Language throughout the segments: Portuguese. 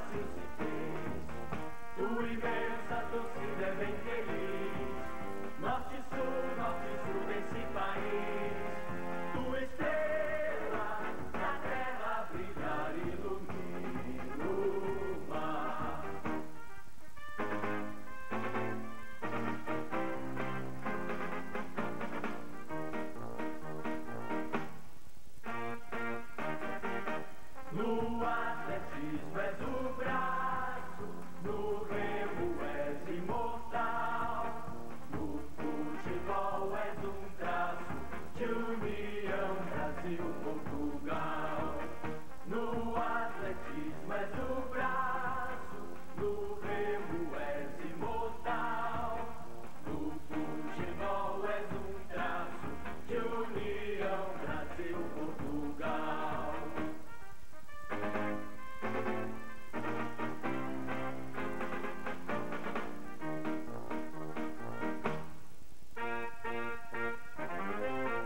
assim se fez. Tua imensa torcida é bem feliz. Norte e sul desse país. Tua estrela na terra brilhar e ilumina o mar. No atletismo és o braço, no remo és imortal, no futebol és um traço de união Brasil-Portugal. No atletismo és o braço, no remo és imortal, no futebol és um traço de união Brasil-Portugal.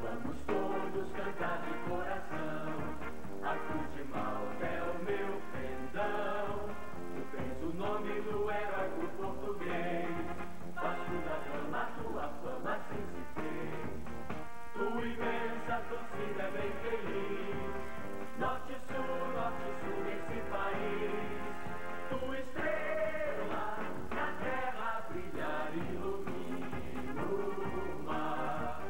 Vamos todos cantar de coração, a cruz de Malta é o meu pendão. Tu tens o nome do herói português, Vasco da Gama, tua fama assim se fez. Tua imensa torcida é bem feliz. Norte e sul desse país. Tua estrela na terra brilhar e ilumina o mar.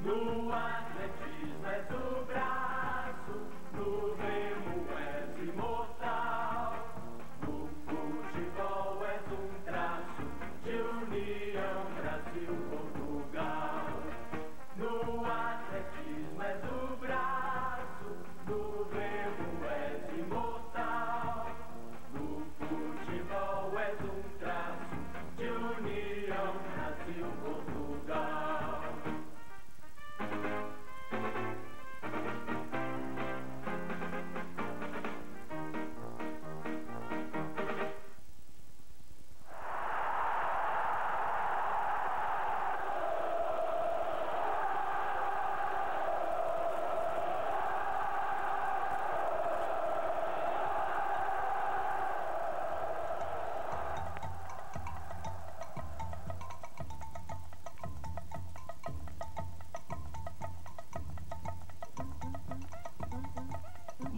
No atletismo és o braço, no remo és imortal, no futebol és um traço de união Brasil-Portugal. No atletismo és o braço, no remo és imortal, no futebol és um traço de união Brasil-Portugal.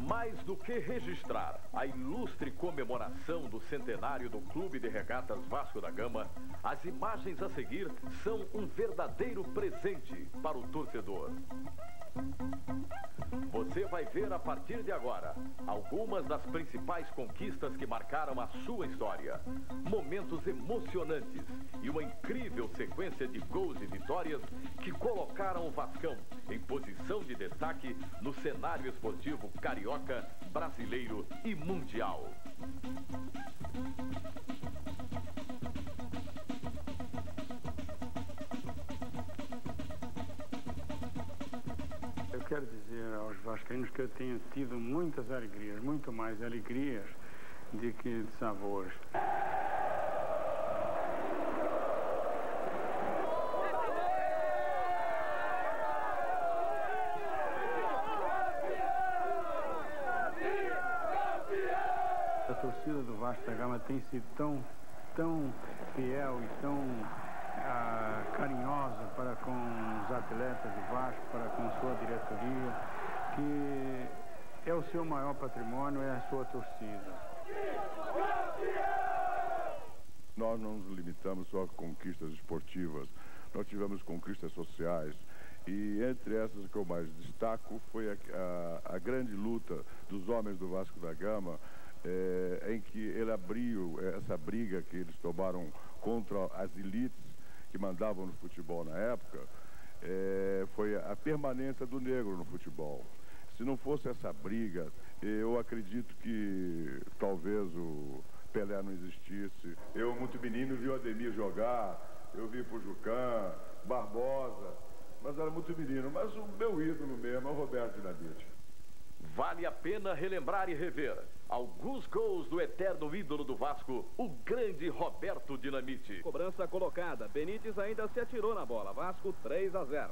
Mais do que registrar a ilustre comemoração do centenário do Clube de Regatas Vasco da Gama, as imagens a seguir são um verdadeiro presente para o torcedor. Você vai ver a partir de agora algumas das principais conquistas que marcaram a sua história, momentos emocionantes e uma incrível sequência de gols e vitórias que colocaram o Vascão em posição de destaque no cenário esportivo carioca, brasileiro e mundial. Eu quero dizer aos vascaínos que eu tenho tido muitas alegrias, muito mais alegrias do que de sabores. A torcida do Vasco da Gama tem sido tão fiel e tão carinhosa para com os atletas do Vasco, para com sua diretoria, que é o seu maior patrimônio, é a sua torcida. Nós não nos limitamos só a conquistas esportivas, nós tivemos conquistas sociais. E entre essas que eu mais destaco foi a grande luta dos homens do Vasco da Gama, em que ele abriu essa briga que eles tomaram contra as elites que mandavam no futebol na época, foi a permanência do negro no futebol. Se não fosse essa briga, eu acredito que talvez o Pelé não existisse. Eu, muito menino, vi o Ademir jogar, eu vi Pujucã, Barbosa, mas era muito menino. Mas o meu ídolo mesmo é o Roberto Dinamite. Vale a pena relembrar e rever alguns gols do eterno ídolo do Vasco, o grande Roberto Dinamite. Cobrança colocada. Benítez ainda se atirou na bola. Vasco 3-0.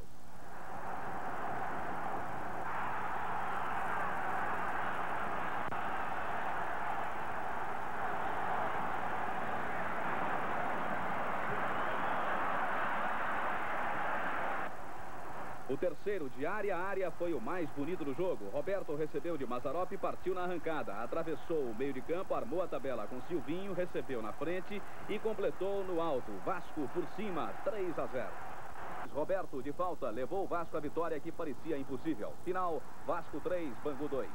O terceiro de área a área foi o mais bonito do jogo. Roberto recebeu de Mazarop e partiu na arrancada. Atravessou o meio de campo, armou a tabela com Silvinho, recebeu na frente e completou no alto. Vasco por cima, 3-0. Roberto, de falta, levou o Vasco à vitória que parecia impossível. Final, Vasco 3, Bangu 2.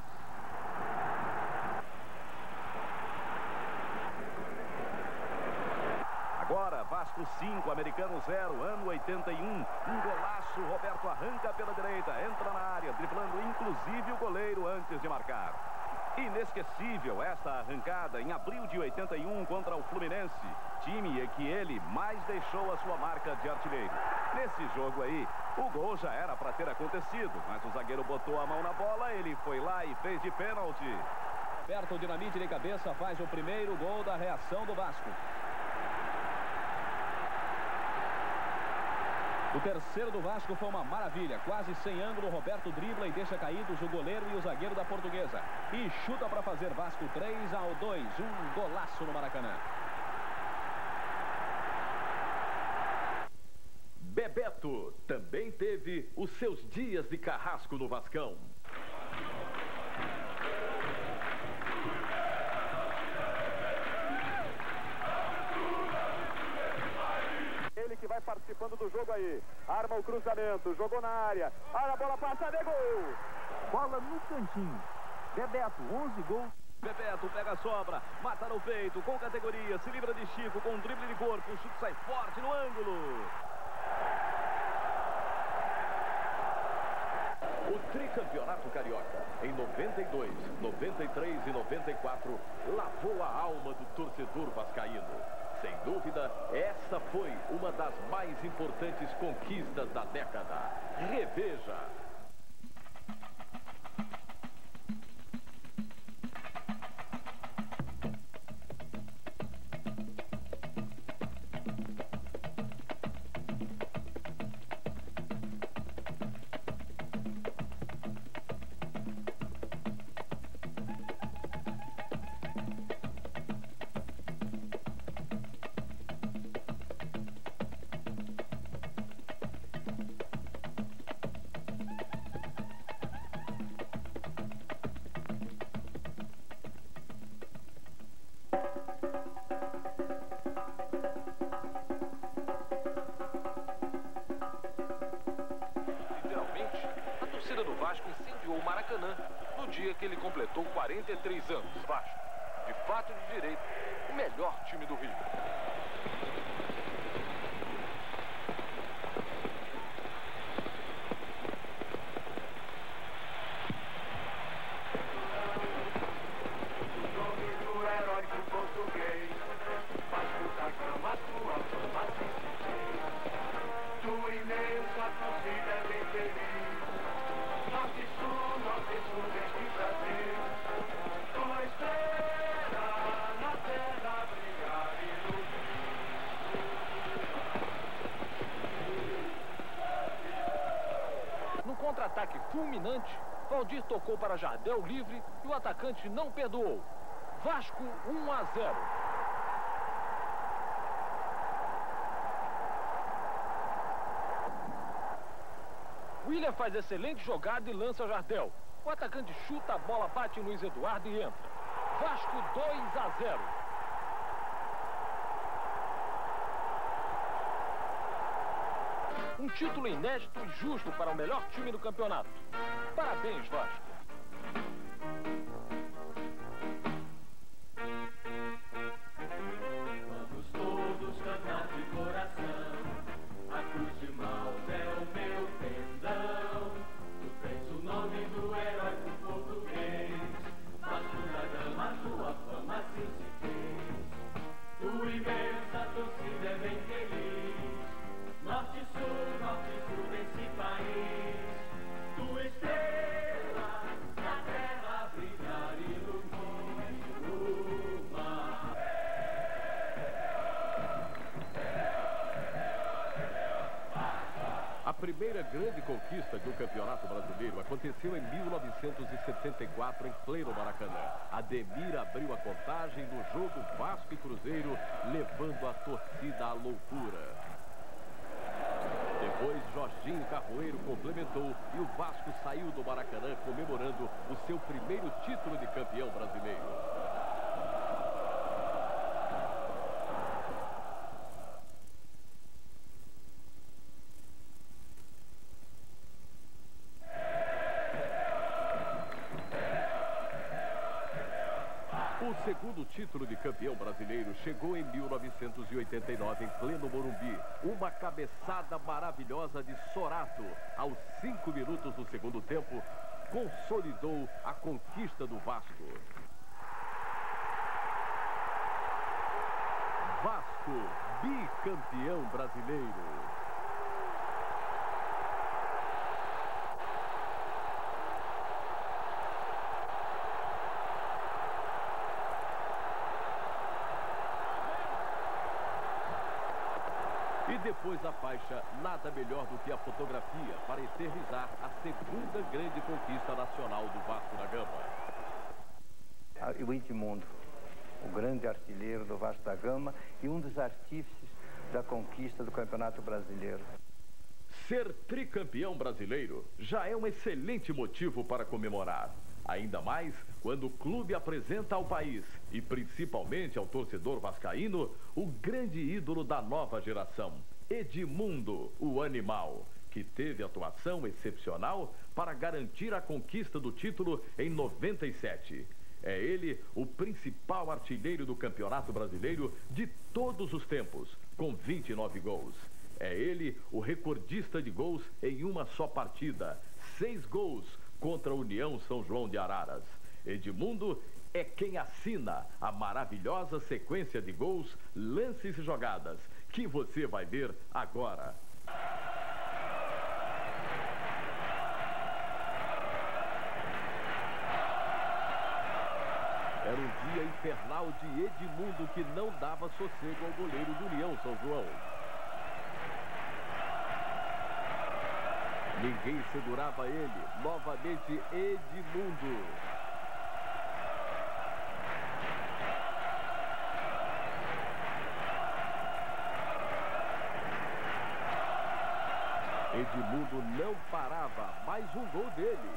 Agora, Vasco 5, Americano 0, ano 81. Um golaço, Roberto arranca pela direita, entra na área, driblando inclusive o goleiro antes de marcar. Inesquecível esta arrancada em abril de 81 contra o Fluminense, time em que ele mais deixou a sua marca de artilheiro. Nesse jogo aí, o gol já era para ter acontecido, mas o zagueiro botou a mão na bola, ele foi lá e fez de pênalti. Roberto Dinamite de cabeça faz o primeiro gol da reação do Vasco. O terceiro do Vasco foi uma maravilha, quase sem ângulo. Roberto dribla e deixa caídos o goleiro e o zagueiro da Portuguesa. E chuta para fazer Vasco 3-2, um golaço no Maracanã. Bebeto também teve os seus dias de carrasco no Vascão. Que vai participando do jogo aí, arma o cruzamento, jogou na área, a bola passa de gol, bola no cantinho. Bebeto, 11 gols. Bebeto pega a sobra, mata no peito, com categoria, se livra de Chico, com um drible de corpo, o chute sai forte no ângulo. O tricampeonato carioca, em 92, 93 e 94, lavou a alma do torcedor vascaíno. Sem dúvida, essa foi uma das mais importantes conquistas da década. Reveja! Incendiou o Maracanã no dia que ele completou 43 anos. Vasco, de fato de direito, o melhor time do Rio. O nome do heróico português, Vasco da Gama, sua fama se sentiu. Tua imensa torcida é bem feliz. Norte e sul deste Brasil, tua estrela na terra brilhar e luz. No contra-ataque fulminante, Valdir tocou para Jardel livre e o atacante não perdoou. Vasco 1-0. William faz excelente jogada e lança Jardel. O atacante chuta, a bola bate em Luiz Eduardo e entra. Vasco 2-0. Um título inédito e justo para o melhor time do campeonato. Parabéns, Vasco. Vamos todos cantar de coração. A cruz de Maus é o meu pendão. Tu tens o nome do heróico português. Vasco da Gama, tua fama assim se fez. Tua imensa torcida é bem feliz. Norte e sul desse país. Tua estrela primeira grande conquista do Campeonato Brasileiro aconteceu em 1974, em pleno Maracanã. Ademir abriu a contagem no jogo Vasco e Cruzeiro, levando a torcida à loucura. Depois, Jorginho Carvoeiro complementou e o Vasco saiu do Maracanã comemorando o seu primeiro título de campeão brasileiro. O segundo título de campeão brasileiro chegou em 1989, em pleno Morumbi. Uma cabeçada maravilhosa de Sorato, aos 5 minutos do segundo tempo, consolidou a conquista do Vasco. Vasco, bicampeão brasileiro. E depois da faixa, nada melhor do que a fotografia para eternizar a segunda grande conquista nacional do Vasco da Gama. O Edmundo, o grande artilheiro do Vasco da Gama e um dos artífices da conquista do Campeonato Brasileiro. Ser tricampeão brasileiro já é um excelente motivo para comemorar. Ainda mais quando o clube apresenta ao país, e principalmente ao torcedor vascaíno, o grande ídolo da nova geração, Edmundo, o animal, que teve atuação excepcional para garantir a conquista do título em 97. É ele o principal artilheiro do Campeonato Brasileiro de todos os tempos, com 29 gols. É ele o recordista de gols em uma só partida, 6 gols contra a União São João de Araras. Edmundo é quem assina a maravilhosa sequência de gols, lances e jogadas que você vai ver agora. Era um dia infernal de Edmundo que não dava sossego ao goleiro do União São João. Ninguém segurava ele. Novamente, Edmundo. Edmundo não parava. Mais um gol dele.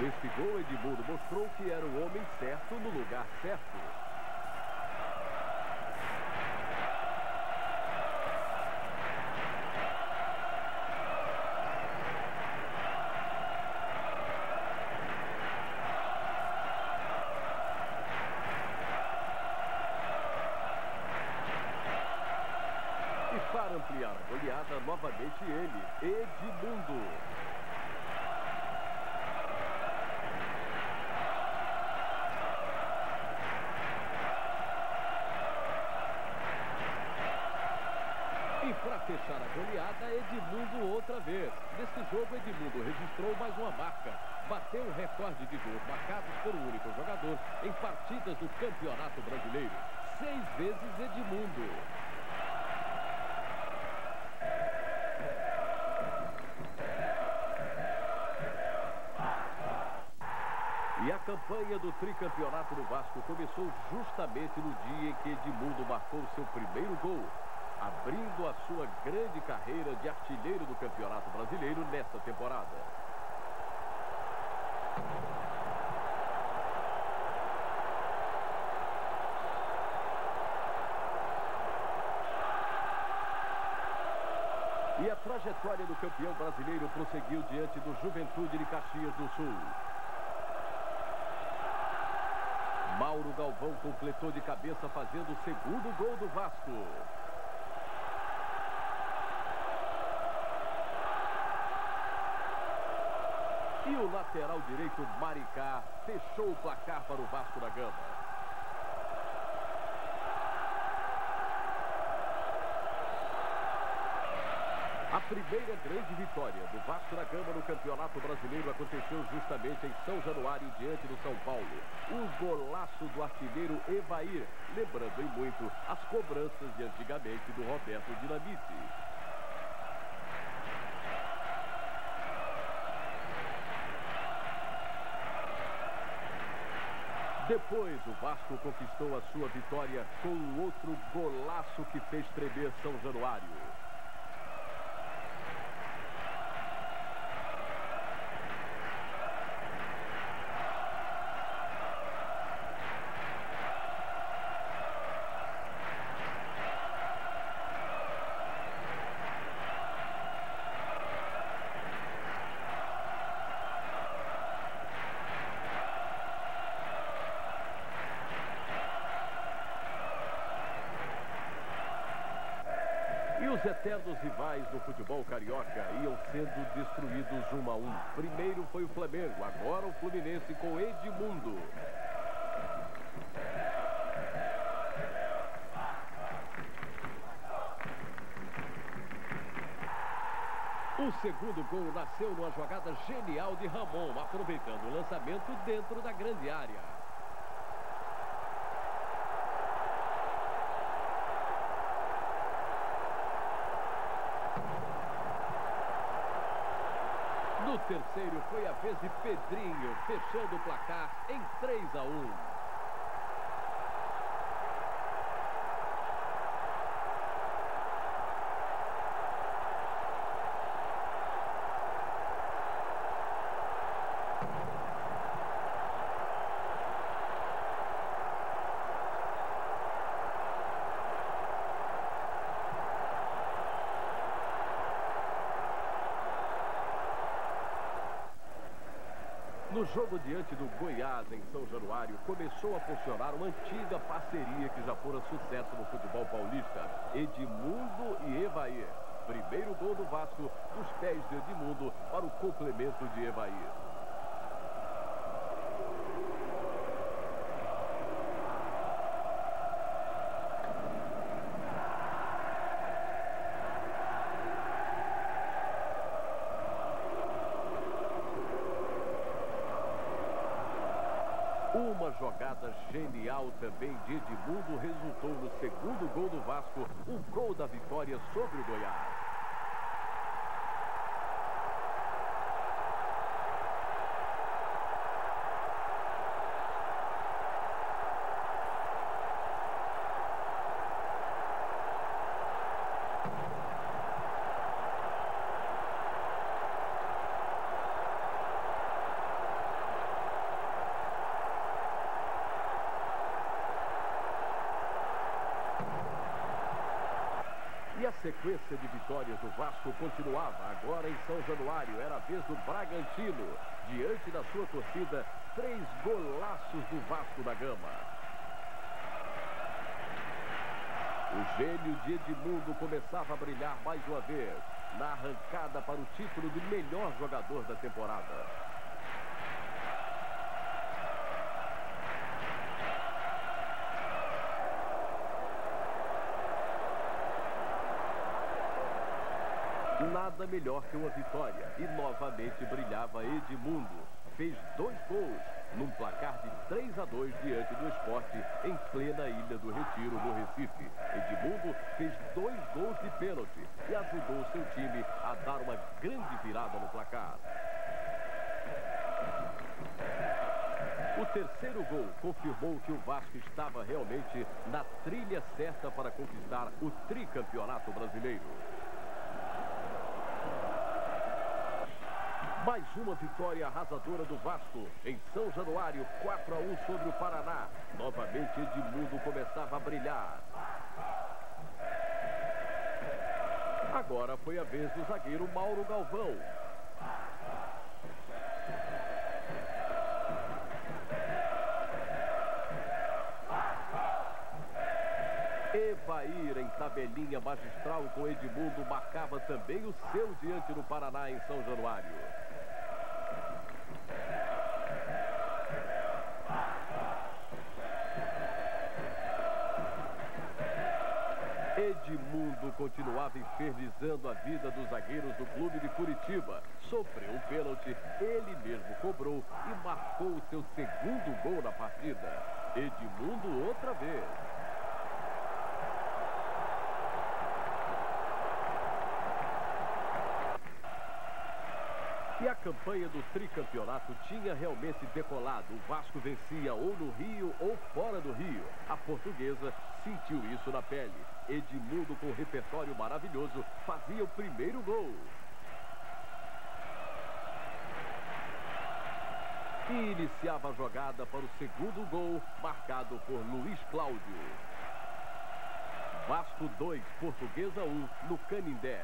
Nesse gol, Edmundo mostrou que era o homem certo no lugar certo. Para ampliar a goleada, novamente ele, Edmundo. E para fechar a goleada, Edmundo outra vez. Neste jogo, Edmundo registrou mais uma marca. Bateu o recorde de gols marcados por um único jogador em partidas do Campeonato Brasileiro. 6 vezes Edmundo. E a campanha do tricampeonato do Vasco começou justamente no dia em que Edmundo marcou seu primeiro gol, abrindo a sua grande carreira de artilheiro do Campeonato Brasileiro nesta temporada. E a trajetória do campeão brasileiro prosseguiu diante do Juventude de Caxias do Sul. Mauro Galvão completou de cabeça fazendo o segundo gol do Vasco. E o lateral direito Maricá fechou o placar para o Vasco da Gama. A primeira grande vitória do Vasco da Gama no Campeonato Brasileiro aconteceu justamente em São Januário, diante do São Paulo. O golaço do artilheiro Evair, lembrando em muito as cobranças de antigamente do Roberto Dinamite. Depois, o Vasco conquistou a sua vitória com outro golaço que fez tremer São Januário. E os eternos rivais do futebol carioca iam sendo destruídos 1-1. Primeiro foi o Flamengo, agora o Fluminense com Edmundo. O segundo gol nasceu numa jogada genial de Ramon, aproveitando o lançamento dentro da grande área. No terceiro foi a vez de Pedrinho, fechando o placar em 3-1. No jogo diante do Goiás, em São Januário, começou a funcionar uma antiga parceria que já fora sucesso no futebol paulista. Edmundo e Evair. Primeiro gol do Vasco, dos pés de Edmundo para o complemento de Evair. Uma jogada genial também de Edmundo resultou no segundo gol do Vasco, o gol da vitória sobre o Goiás. E a sequência de vitórias do Vasco continuava. Agora em São Januário, era a vez do Bragantino. Diante da sua torcida, 3 golaços do Vasco da Gama. O gênio de Edmundo começava a brilhar mais uma vez, na arrancada para o título de melhor jogador da temporada. Nada melhor que uma vitória. E novamente brilhava Edmundo. Fez 2 gols num placar de 3-2 diante do Sport em plena Ilha do Retiro, no Recife. Edmundo fez 2 gols de pênalti e ajudou seu time a dar uma grande virada no placar. O terceiro gol confirmou que o Vasco estava realmente na trilha certa para conquistar o tricampeonato brasileiro. Mais uma vitória arrasadora do Vasco em São Januário, 4-1 sobre o Paraná. Novamente Edmundo começava a brilhar. Agora foi a vez do zagueiro Mauro Galvão. Evair, em tabelinha magistral com Edmundo, marcava também o seu diante do Paraná em São Januário. Edmundo continuava infernizando a vida dos zagueiros do clube de Curitiba. Sofreu um pênalti, ele mesmo cobrou e marcou o seu segundo gol na partida. Edmundo outra vez. E a campanha do tricampeonato tinha realmente decolado. O Vasco vencia ou no Rio ou fora do Rio. A Portuguesa sentiu isso na pele. Edmundo, com repertório maravilhoso, fazia o primeiro gol. E iniciava a jogada para o segundo gol, marcado por Luiz Cláudio. Vasco 2, Portuguesa 1, no Canindé.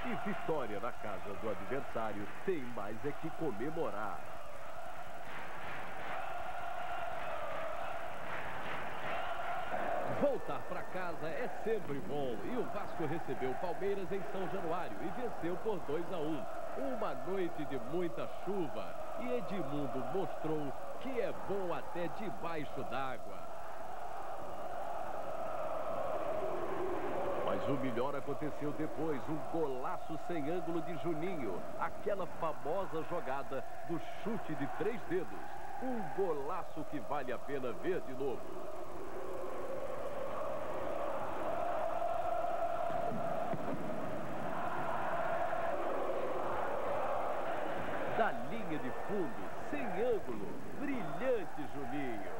E vitória na casa do adversário tem mais é que comemorar. Voltar para casa é sempre bom. E o Vasco recebeu o Palmeiras em São Januário e venceu por 2-1. Uma noite de muita chuva. E Edmundo mostrou que é bom até debaixo d'água. Mas o melhor aconteceu depois, um golaço sem ângulo de Juninho. Aquela famosa jogada do chute de 3 dedos. Um golaço que vale a pena ver de novo. Da linha de fundo, sem ângulo, brilhante Juninho.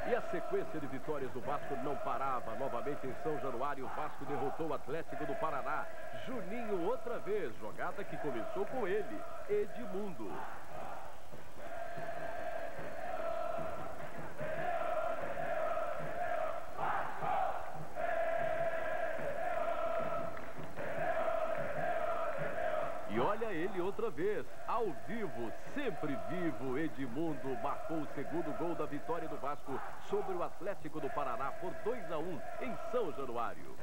E a sequência de vitórias do Vasco não parava. Novamente em São Januário, o Vasco derrotou o Atlético do Paraná. Juninho outra vez, jogada que começou com ele, Edmundo. E olha ele outra vez, ao vivo, sempre vivo. Edmundo marcou o segundo gol da vitória do Vasco sobre o Atlético do Paraná por 2-1 em São Januário.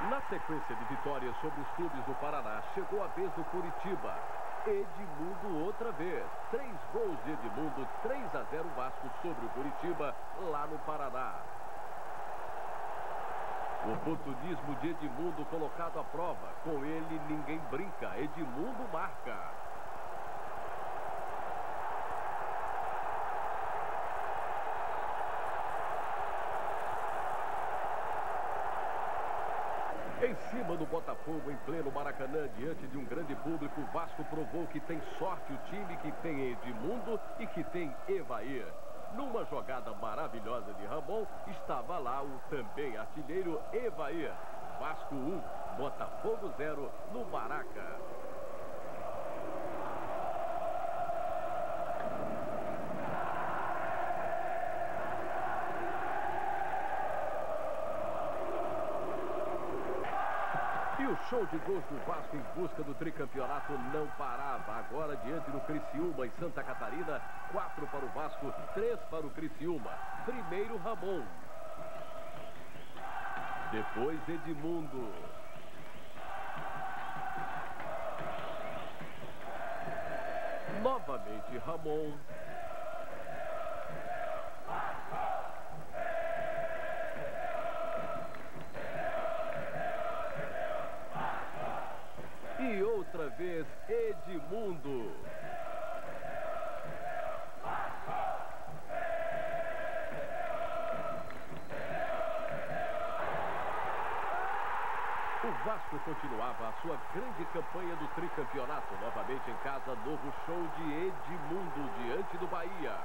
Na sequência de vitórias sobre os clubes do Paraná, chegou a vez do Curitiba. Edmundo outra vez. 3 gols de Edmundo, 3-0 Vasco sobre o Curitiba, lá no Paraná. O oportunismo de Edmundo colocado à prova. Com ele ninguém brinca. Edmundo marca. Em cima do Botafogo, em pleno Maracanã, diante de um grande público, o Vasco provou que tem sorte o time, que tem Edmundo e que tem Evair. Numa jogada maravilhosa de Ramon, estava lá o também artilheiro Evair. Vasco 1, Botafogo 0 no Maraca. E o show de gols do Vasco em busca do tricampeonato não parava. Agora diante do Criciúma em Santa Catarina, 4 para o Vasco, 3 para o Criciúma. Primeiro Ramon. Depois Edmundo. Novamente Ramon. E outra vez Edmundo. O Vasco continuava a sua grande campanha do tricampeonato. Novamente em casa, novo show de Edmundo diante do Bahia.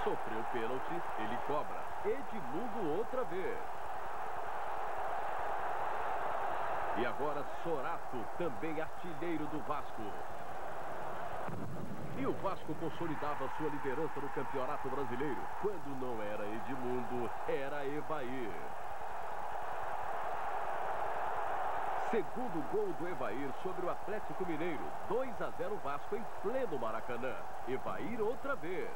Sofreu pênalti, ele cobra. Edmundo outra vez. E agora Sorato, também artilheiro do Vasco. E o Vasco consolidava sua liderança no Campeonato Brasileiro. Quando não era Edmundo, era Evair. Segundo gol do Evair sobre o Atlético Mineiro. 2-0 Vasco em pleno Maracanã. Evair outra vez.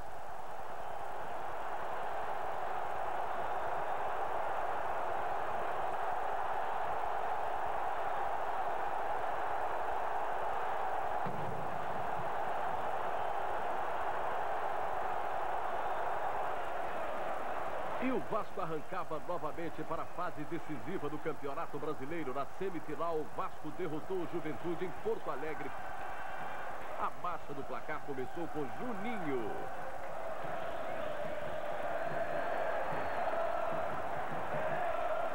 Vasco arrancava novamente para a fase decisiva do Campeonato Brasileiro. Na semifinal, o Vasco derrotou o Juventude em Porto Alegre. A marcha do placar começou com Juninho.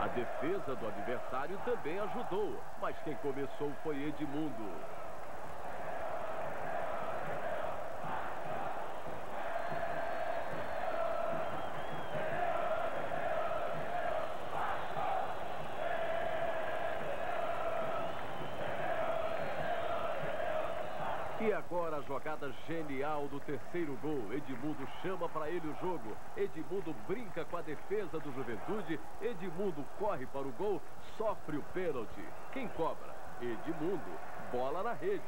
A defesa do adversário também ajudou, mas quem começou foi Edmundo. E agora a jogada genial do terceiro gol. Edmundo chama para ele o jogo. Edmundo brinca com a defesa do Juventude. Edmundo corre para o gol, sofre o pênalti. Quem cobra? Edmundo. Bola na rede.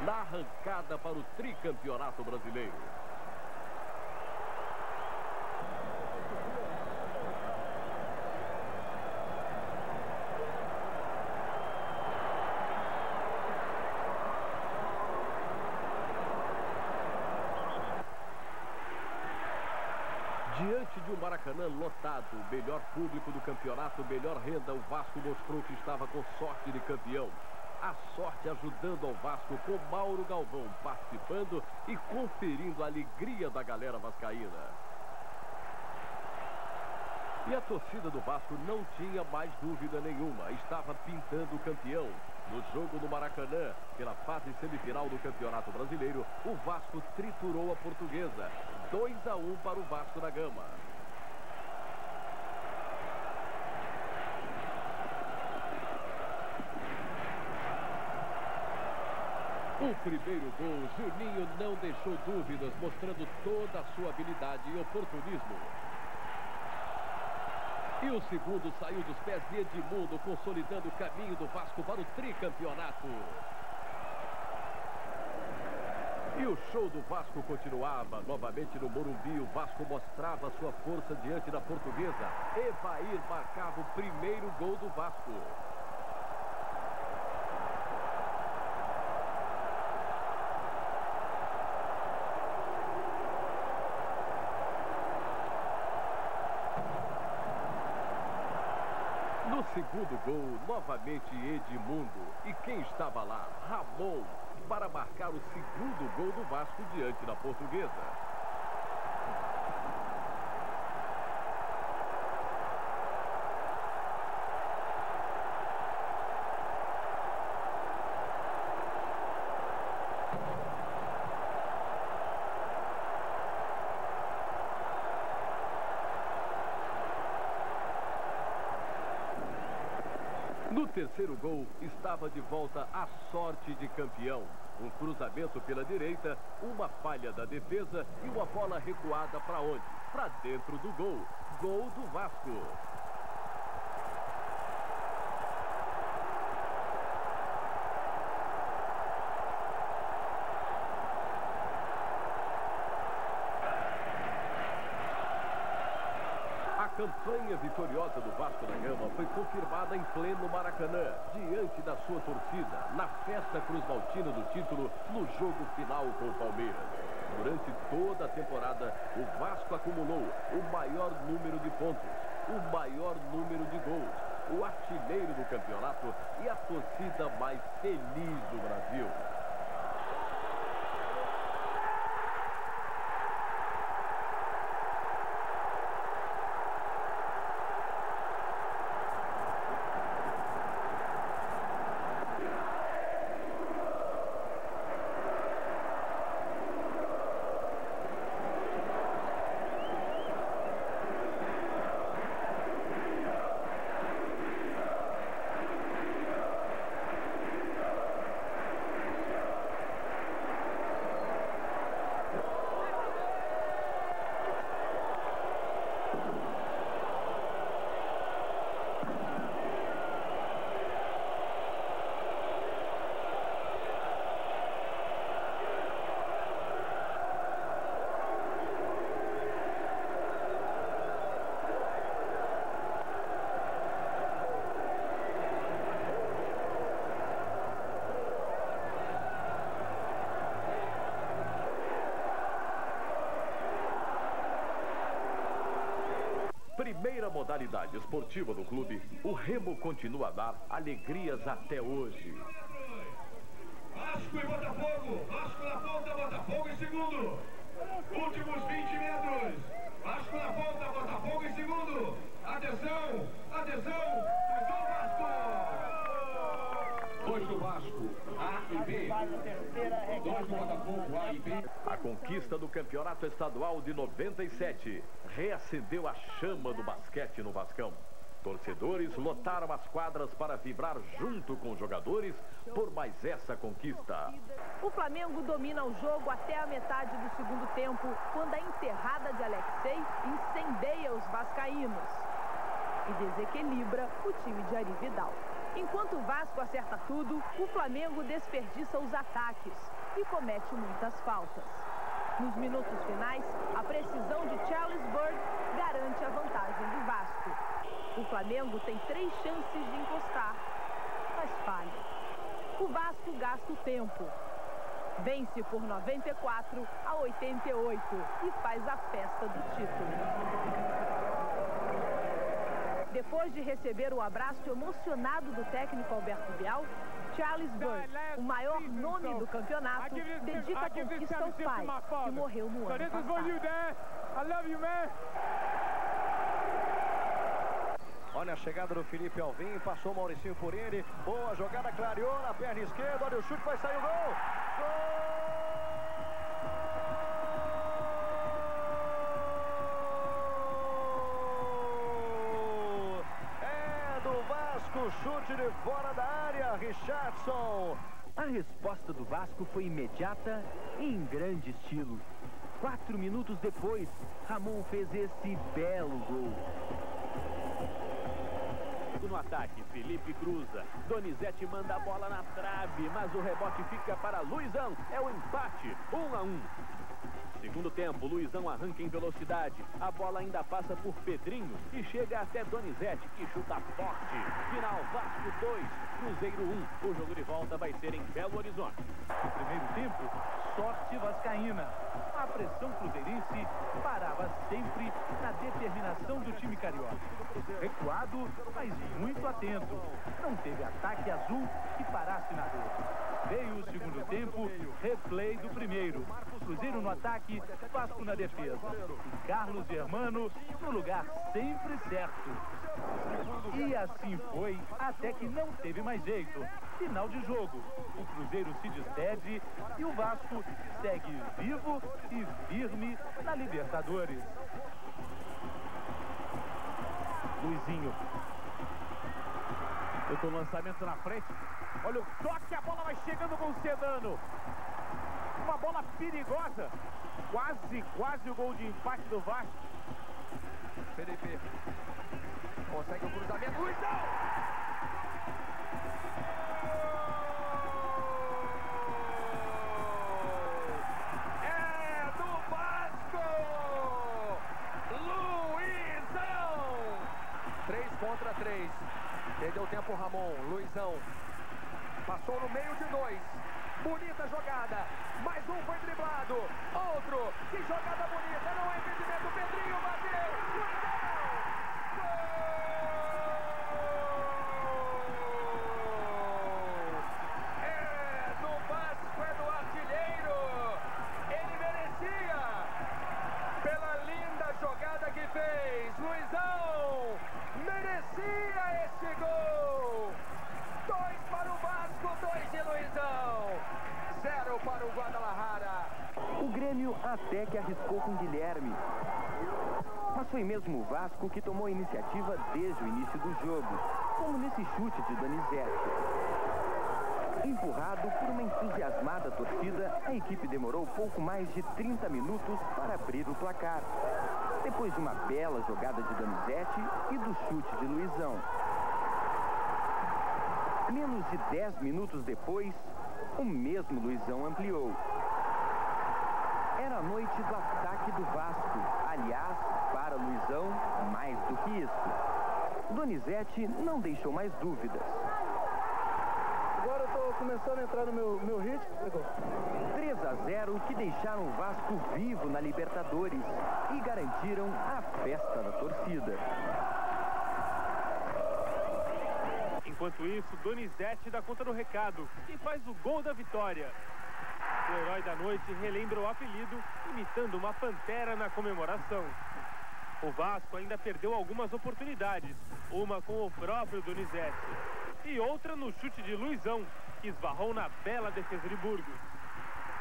Na arrancada para o tricampeonato brasileiro. Diante de um Maracanã lotado, o melhor público do campeonato, melhor renda, o Vasco mostrou que estava com sorte de campeão. A sorte ajudando ao Vasco, com Mauro Galvão participando e conferindo a alegria da galera vascaína. E a torcida do Vasco não tinha mais dúvida nenhuma, estava pintando o campeão. No jogo do Maracanã, pela fase semifinal do Campeonato Brasileiro, o Vasco triturou a Portuguesa. 2-1 para o Vasco da Gama. O primeiro gol, Juninho não deixou dúvidas, mostrando toda a sua habilidade e oportunismo. E o segundo saiu dos pés de Edmundo, consolidando o caminho do Vasco para o tricampeonato. E o show do Vasco continuava. Novamente no Morumbi, o Vasco mostrava sua força diante da Portuguesa. Evair marcava o primeiro gol do Vasco. No segundo gol, novamente Edmundo. E quem estava lá? Ramon, para marcar o segundo gol do Vasco diante da Portuguesa. No terceiro gol, estava de volta a sorte de campeão. Um cruzamento pela direita, uma falha da defesa e uma bola recuada para onde? Para dentro do gol. Gol do Vasco. A campanha vitoriosa do Vasco da Gama foi confirmada em pleno Maracanã, diante da sua torcida, na festa cruzmaltina do título, no jogo final com o Palmeiras. Durante toda a temporada, o Vasco acumulou o maior número de pontos, o maior número de gols, o artilheiro do campeonato e a torcida mais feliz do Brasil. modalidade esportiva do clube, o Remo continua a dar alegrias até hoje. Vasco e Botafogo. Vasco na ponta, Botafogo em segundo. Últimos 20 metros. Vasco na ponta, Botafogo em segundo. Atenção, atenção. Cruzou o Vasco. 2 do Vasco, A e B. 2 do Botafogo, A e B. A conquista do campeonato estadual de 97 reacendeu a chama do basquete no Vascão. Torcedores lotaram as quadras para vibrar junto com os jogadores por mais essa conquista. O Flamengo domina o jogo até a metade do segundo tempo, quando a enterrada de Alexei incendeia os vascaínos e desequilibra o time de Ari Vidal. Enquanto o Vasco acerta tudo, o Flamengo desperdiça os ataques e comete muitas faltas. Nos minutos finais, a precisão de Charles Bird garante a vantagem do Vasco. O Flamengo tem 3 chances de encostar, mas falha. O Vasco gasta o tempo. Vence por 94-88 e faz a festa do título. Depois de receber o abraço emocionado do técnico Alberto Bial, Charles Bird, o maior nome do campeonato, dedica a conquista ao pai, que morreu no ano passado. Olha a chegada do Felipe Alvim, passou o Mauricinho por ele, boa jogada, clareou na perna esquerda, olha o chute, vai sair o gol! Gol! Chute de fora da área, Richardson. A resposta do Vasco foi imediata e em grande estilo. 4 minutos depois, Ramon fez esse belo gol. No ataque, Felipe cruza. Donizete manda a bola na trave, mas o rebote fica para Luizão. É o empate, 1-1. Segundo tempo, Luizão arranca em velocidade. A bola ainda passa por Pedrinho e chega até Donizete, que chuta forte. Final, Vasco 2, Cruzeiro 1. O jogo de volta vai ser em Belo Horizonte. No primeiro tempo, sorte vascaína. A pressão cruzeirense parava sempre na determinação do time carioca. Recuado, mas muito atento. Não teve ataque azul que parasse na rua. Veio o segundo tempo, replay do primeiro. Cruzeiro no ataque, Vasco na defesa. E Carlos Germano no lugar sempre certo. E assim foi, até que não teve mais jeito. Final de jogo. O Cruzeiro se despede e o Vasco segue vivo e firme na Libertadores. Luizinho. Botou o lançamento na frente. Olha o toque, a bola vai chegando com o Sedano. Uma bola perigosa. Quase o gol de empate do Vasco. Felipe consegue o cruzamento. Luizão! É do Vasco! Luizão! 3 contra 3. Perdeu tempo o Ramon. Luizão passou no meio de 2. Bonita jogada. Mais um foi driblado. Outro. Que jogada bonita. Não é impedimento. Pedrinho bateu. Luizão! É do Vasco, é do artilheiro. Ele merecia. Pela linda jogada que fez. Luizão merecia esse gol. 2 para o Vasco, 2 de Luizão. 0 para o Guadalajara. O Grêmio até que arriscou com Guilherme. Mas foi mesmo o Vasco que tomou a iniciativa desde o início do jogo, como nesse chute de Donizete. Empurrado por uma entusiasmada torcida, a equipe demorou pouco mais de 30 minutos para abrir o placar. Depois de uma bela jogada de Donizete e do chute de Luizão. Menos de 10 minutos depois, o mesmo Luizão ampliou. Era a noite do ataque do Vasco. Aliás, para Luizão, mais do que isso. Donizete não deixou mais dúvidas. Agora eu estou começando a entrar no meu ritmo. 3-0 que deixaram o Vasco vivo na Libertadores e garantiram a festa da torcida. Enquanto isso, Donizete dá conta do recado e faz o gol da vitória. O herói da noite relembra o apelido, imitando uma pantera na comemoração. O Vasco ainda perdeu algumas oportunidades, uma com o próprio Donizete e outra no chute de Luizão, que esbarrou na bela defesa de Burgos.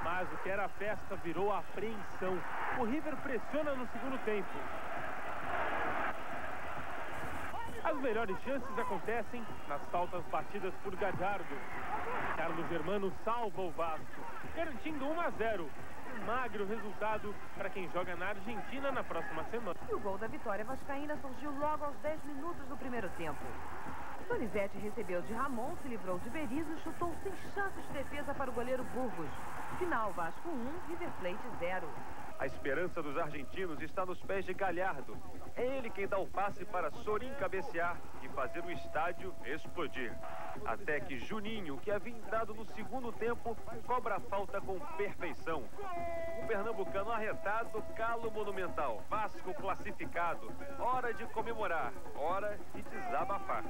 Mas o que era festa virou apreensão. O River pressiona no segundo tempo. As melhores chances acontecem nas faltas batidas por Gallardo. Carlos Germano salva o Vasco, garantindo 1-0. Um magro resultado para quem joga na Argentina na próxima semana. E o gol da vitória vascaína surgiu logo aos 10 minutos do primeiro tempo. Donizete recebeu de Ramon, se livrou de Berizzo e chutou sem chance de defesa para o goleiro Burgos. Final, Vasco 1, River Plate 0. A esperança dos argentinos está nos pés de Gallardo. É ele quem dá o passe para Sorin cabecear e fazer o estádio explodir. Até que Juninho, que havia entrado no segundo tempo, cobra a falta com perfeição. O pernambucano arretado cala o Monumental. Vasco classificado. Hora de comemorar, hora de desabafar.